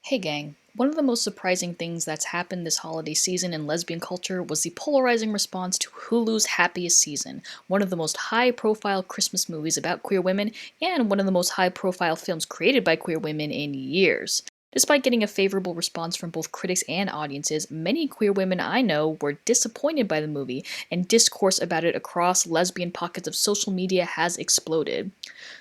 Hey gang, one of the most surprising things that's happened this holiday season in lesbian culture was the polarizing response to Hulu's Happiest season, one of the most high-profile Christmas movies about queer women, and one of the most high-profile films created by queer women in years. Despite getting a favorable response from both critics and audiences, many queer women I know were disappointed by the movie, and discourse about it across lesbian pockets of social media has exploded.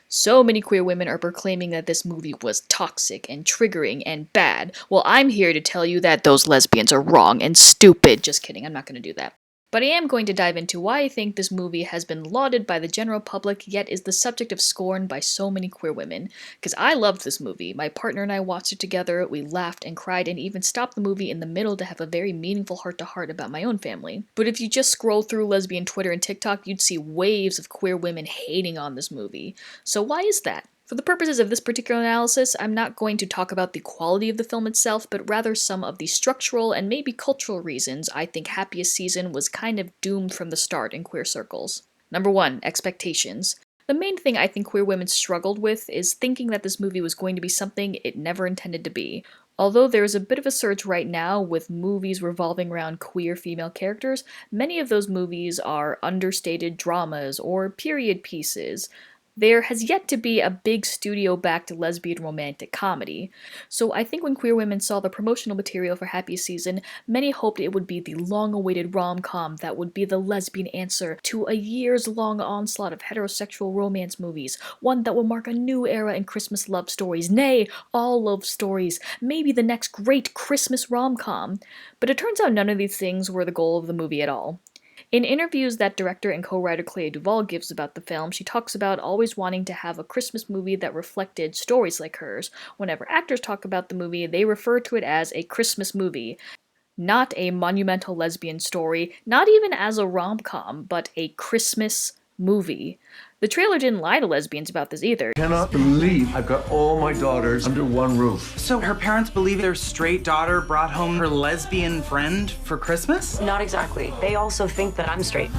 So many queer women are proclaiming that this movie was toxic and triggering and bad. Well, I'm here to tell you that those lesbians are wrong and stupid. Just kidding, I'm not going to do that. But I am going to dive into why I think this movie has been lauded by the general public, yet is the subject of scorn by so many queer women. Because I loved this movie. My partner and I watched it together, we laughed and cried, and even stopped the movie in the middle to have a very meaningful heart-to-heart about my own family. But if you just scroll through lesbian Twitter and TikTok, you'd see waves of queer women hating on this movie. So why is that? For the purposes of this particular analysis, I'm not going to talk about the quality of the film itself, but rather some of the structural and maybe cultural reasons I think Happiest Season was kind of doomed from the start in queer circles. Number 1, expectations. The main thing I think queer women struggled with is thinking that this movie was going to be something it never intended to be. Although there is a bit of a surge right now with movies revolving around queer female characters, many of those movies are understated dramas or period pieces. There has yet to be a big studio-backed lesbian romantic comedy. So I think when queer women saw the promotional material for Happy Season, many hoped it would be the long-awaited rom-com that would be the lesbian answer to a years-long onslaught of heterosexual romance movies, one that will mark a new era in Christmas love stories, nay, all love stories, maybe the next great Christmas rom-com. But it turns out none of these things were the goal of the movie at all. In interviews that director and co-writer Clea Duvall gives about the film, she talks about always wanting to have a Christmas movie that reflected stories like hers. Whenever actors talk about the movie, they refer to it as a Christmas movie, not a monumental lesbian story, not even as a rom-com, but a Christmas movie. The trailer didn't lie to lesbians about this either. Cannot believe I've got all my daughters under one roof. So her parents believe their straight daughter brought home her lesbian friend for Christmas? Not exactly. They also think that I'm straight.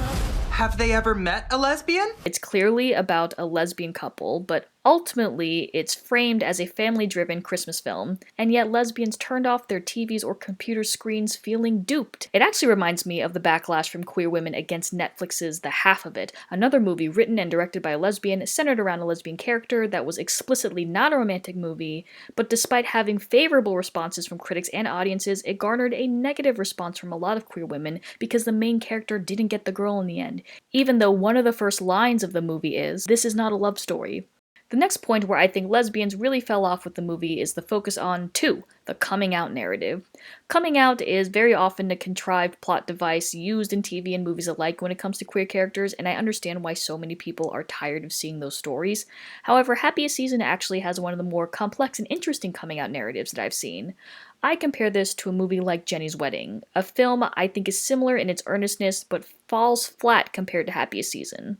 Have they ever met a lesbian? It's clearly about a lesbian couple, but ultimately it's framed as a family-driven Christmas film, and yet lesbians turned off their TVs or computer screens feeling duped. It actually reminds me of the backlash from queer women against Netflix's The Half of It, another movie written and directed by a lesbian, centered around a lesbian character that was explicitly not a romantic movie, but despite having favorable responses from critics and audiences, it garnered a negative response from a lot of queer women because the main character didn't get the girl in the end, even though one of the first lines of the movie is, "This is not a love story." The next point where I think lesbians really fell off with the movie is the focus on 2, the coming out narrative. Coming out is very often a contrived plot device used in TV and movies alike when it comes to queer characters, and I understand why so many people are tired of seeing those stories. However, Happiest Season actually has one of the more complex and interesting coming out narratives that I've seen. I compare this to a movie like Jenny's Wedding, a film I think is similar in its earnestness but falls flat compared to Happiest Season.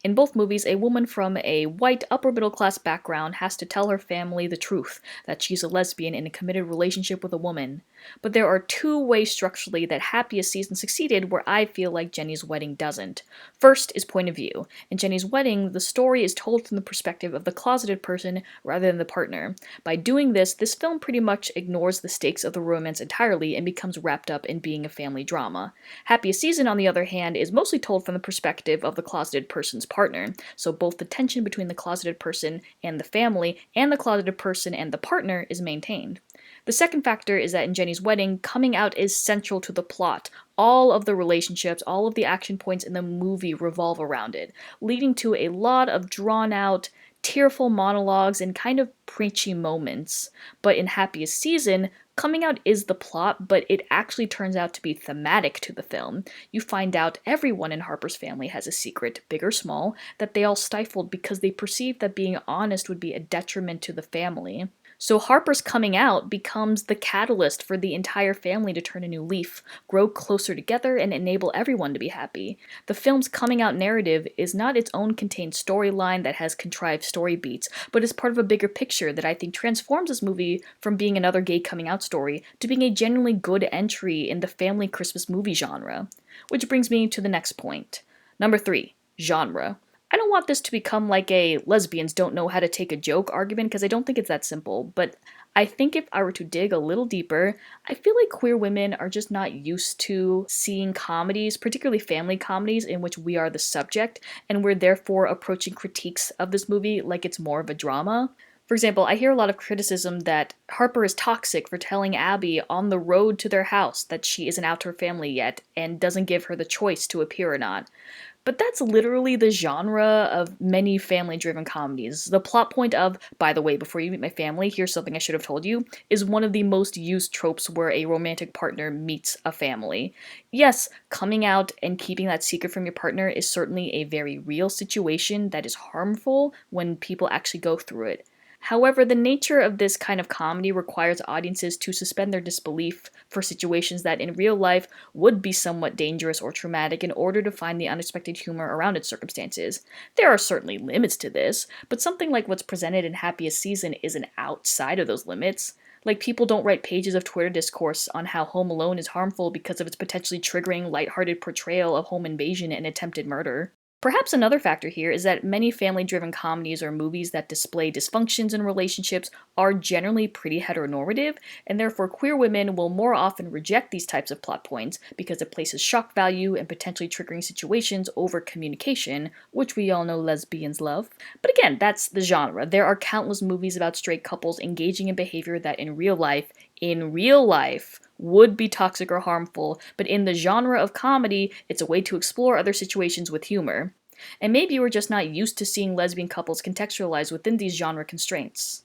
In both movies, a woman from a white upper-middle-class background has to tell her family the truth, that she's a lesbian in a committed relationship with a woman. But there are 2 ways structurally that Happiest Season succeeded where I feel like Jenny's Wedding doesn't. First is point of view. In Jenny's Wedding, the story is told from the perspective of the closeted person rather than the partner. By doing this film pretty much ignores the stakes of the romance entirely and becomes wrapped up in being a family drama. Happiest Season, on the other hand, is mostly told from the perspective of the closeted person's partner, so both the tension between the closeted person and the family and the closeted person and the partner is maintained. The second factor is that in Jenny's Wedding, coming out is central to the plot. All of the relationships, all of the action points in the movie revolve around it, leading to a lot of drawn-out, tearful monologues and kind of preachy moments. But in Happiest Season, coming out is the plot, but it actually turns out to be thematic to the film. You find out everyone in Harper's family has a secret, big or small, that they all stifled because they perceived that being honest would be a detriment to the family. So Harper's coming out becomes the catalyst for the entire family to turn a new leaf, grow closer together, and enable everyone to be happy. The film's coming out narrative is not its own contained storyline that has contrived story beats, but is part of a bigger picture that I think transforms this movie from being another gay coming out story to being a genuinely good entry in the family Christmas movie genre. Which brings me to the next point. Number 3, genre. I don't want this to become like a lesbians don't know how to take a joke argument because I don't think it's that simple, but I think if I were to dig a little deeper, I feel like queer women are just not used to seeing comedies, particularly family comedies, in which we are the subject, and we're therefore approaching critiques of this movie like it's more of a drama. For example, I hear a lot of criticism that Harper is toxic for telling Abby on the road to their house that she isn't out to her family yet and doesn't give her the choice to appear or not. But that's literally the genre of many family driven comedies. The plot point of, by the way, before you meet my family, here's something I should have told you, is one of the most used tropes where a romantic partner meets a family. Yes, coming out and keeping that secret from your partner is certainly a very real situation that is harmful when people actually go through it. However, the nature of this kind of comedy requires audiences to suspend their disbelief for situations that in real life would be somewhat dangerous or traumatic in order to find the unexpected humor around its circumstances. There are certainly limits to this, but something like what's presented in Happiest Season isn't outside of those limits. Like, people don't write pages of Twitter discourse on how Home Alone is harmful because of its potentially triggering, lighthearted portrayal of home invasion and attempted murder. Perhaps another factor here is that many family-driven comedies or movies that display dysfunctions in relationships are generally pretty heteronormative, and therefore queer women will more often reject these types of plot points because it places shock value and potentially triggering situations over communication, which we all know lesbians love. But again, that's the genre. There are countless movies about straight couples engaging in behavior that in real life, would be toxic or harmful, but in the genre of comedy, it's a way to explore other situations with humor. And maybe we're just not used to seeing lesbian couples contextualized within these genre constraints.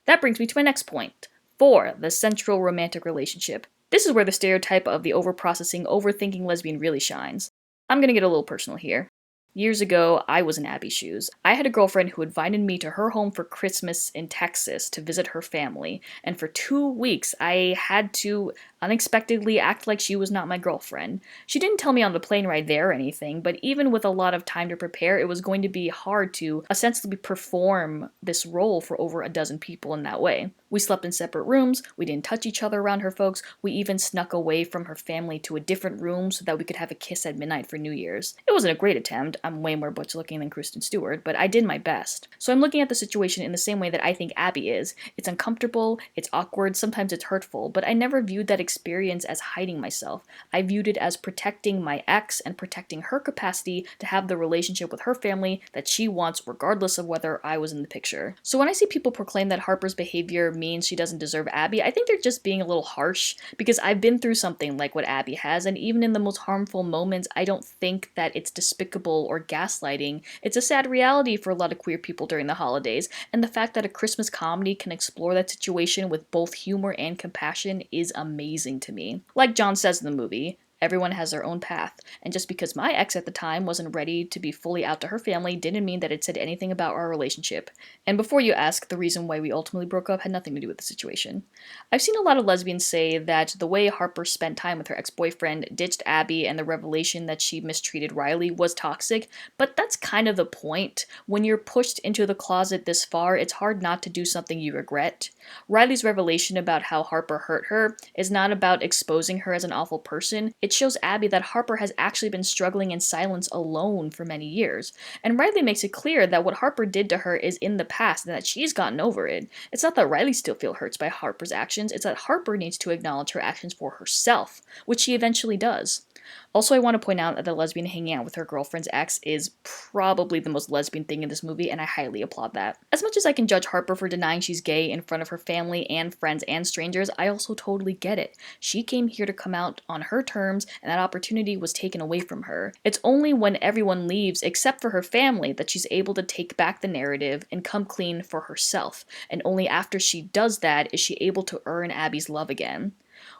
That brings me to my next point. 4. The central romantic relationship. This is where the stereotype of the overprocessing, overthinking lesbian really shines. I'm gonna get a little personal here. Years ago, I was in Abby's shoes. I had a girlfriend who invited me to her home for Christmas in Texas to visit her family, and for 2 weeks I had to unexpectedly act like she was not my girlfriend. She didn't tell me on the plane ride there or anything, but even with a lot of time to prepare, it was going to be hard to ostensibly perform this role for over a dozen people in that way. We slept in separate rooms, we didn't touch each other around her folks, we even snuck away from her family to a different room so that we could have a kiss at midnight for New Year's. It wasn't a great attempt. I'm way more butch looking than Kristen Stewart, but I did my best. So I'm looking at the situation in the same way that I think Abby is. It's uncomfortable, it's awkward, sometimes it's hurtful, but I never viewed that experience as hiding myself. I viewed it as protecting my ex and protecting her capacity to have the relationship with her family that she wants regardless of whether I was in the picture. So when I see people proclaim that Harper's behavior means she doesn't deserve Abby, I think they're just being a little harsh, because I've been through something like what Abby has, and even in the most harmful moments, I don't think that it's despicable or gaslighting. It's a sad reality for a lot of queer people during the holidays, and the fact that a Christmas comedy can explore that situation with both humor and compassion is amazing to me. Like John says in the movie, everyone has their own path, and just because my ex at the time wasn't ready to be fully out to her family didn't mean that it said anything about our relationship. And before you ask, the reason why we ultimately broke up had nothing to do with the situation. I've seen a lot of lesbians say that the way Harper spent time with her ex-boyfriend, ditched Abby, and the revelation that she mistreated Riley was toxic, but that's kind of the point. When you're pushed into the closet this far, it's hard not to do something you regret. Riley's revelation about how Harper hurt her is not about exposing her as an awful person. It shows Abby that Harper has actually been struggling in silence alone for many years. And Riley makes it clear that what Harper did to her is in the past and that she's gotten over it. It's not that Riley still feels hurt by Harper's actions, it's that Harper needs to acknowledge her actions for herself, which she eventually does. Also, I want to point out that the lesbian hanging out with her girlfriend's ex is probably the most lesbian thing in this movie, and I highly applaud that. As much as I can judge Harper for denying she's gay in front of her family and friends and strangers, I also totally get it. She came here to come out on her terms, and that opportunity was taken away from her. It's only when everyone leaves, except for her family, that she's able to take back the narrative and come clean for herself, and only after she does that is she able to earn Abby's love again.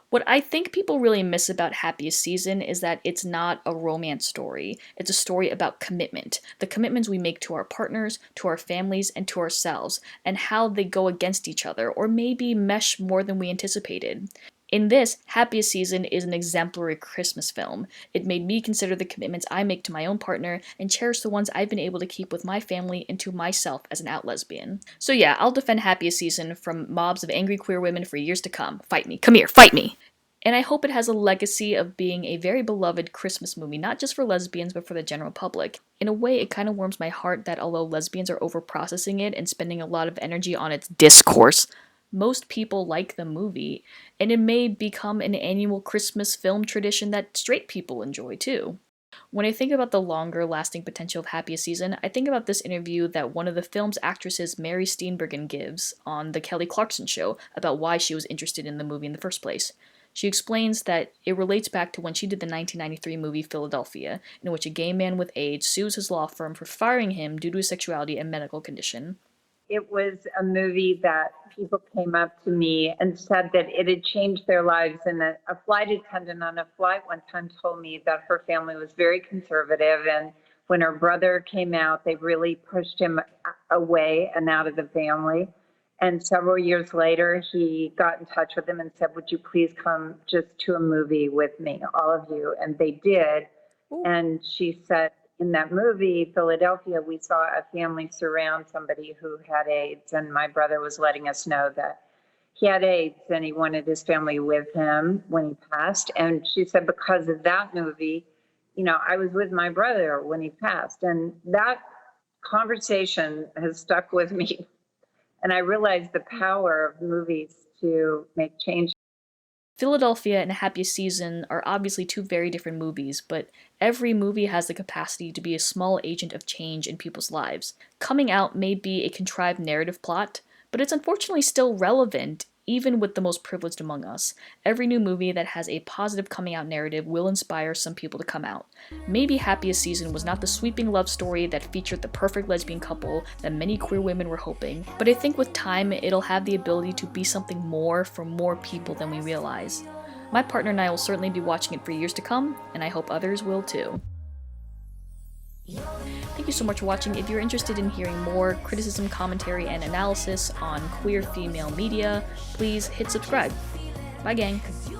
What I think people really miss about Happiest Season is that it's not a romance story. It's a story about commitment. The commitments we make to our partners, to our families, and to ourselves, and how they go against each other, or maybe mesh more than we anticipated. In this, Happiest Season is an exemplary Christmas film. It made me consider the commitments I make to my own partner and cherish the ones I've been able to keep with my family and to myself as an out lesbian. So yeah, I'll defend Happiest Season from mobs of angry queer women for years to come. Fight me. Come here, fight me! And I hope it has a legacy of being a very beloved Christmas movie, not just for lesbians, but for the general public. In a way, it kind of warms my heart that although lesbians are overprocessing it and spending a lot of energy on its discourse, most people like the movie, and it may become an annual Christmas film tradition that straight people enjoy too. When I think about the longer lasting potential of Happiest Season, I think about this interview that one of the film's actresses, Mary Steenburgen, gives on The Kelly Clarkson Show about why she was interested in the movie in the first place. She explains that it relates back to when she did the 1993 movie Philadelphia, in which a gay man with AIDS sues his law firm for firing him due to his sexuality and medical condition. It was a movie that people came up to me and said that it had changed their lives. And a flight attendant on a flight one time told me that her family was very conservative. And when her brother came out, they really pushed him away and out of the family. And several years later, he got in touch with them and said, would you please come just to a movie with me, all of you? And they did. Ooh. And she said, in that movie, Philadelphia, we saw a family surround somebody who had AIDS, and my brother was letting us know that he had AIDS and he wanted his family with him when he passed. And she said, because of that movie, I was with my brother when he passed. And that conversation has stuck with me. And I realized the power of movies to make change. Philadelphia and Happiest Season are obviously two very different movies, but every movie has the capacity to be a small agent of change in people's lives. Coming Out may be a contrived narrative plot, but it's unfortunately still relevant, even with the most privileged among us. Every new movie that has a positive coming out narrative will inspire some people to come out. Maybe Happiest Season was not the sweeping love story that featured the perfect lesbian couple that many queer women were hoping, but I think with time it'll have the ability to be something more for more people than we realize. My partner and I will certainly be watching it for years to come, and I hope others will too. Thank you so much for watching. If you're interested in hearing more criticism, commentary, and analysis on queer female media, please hit subscribe. Bye, gang.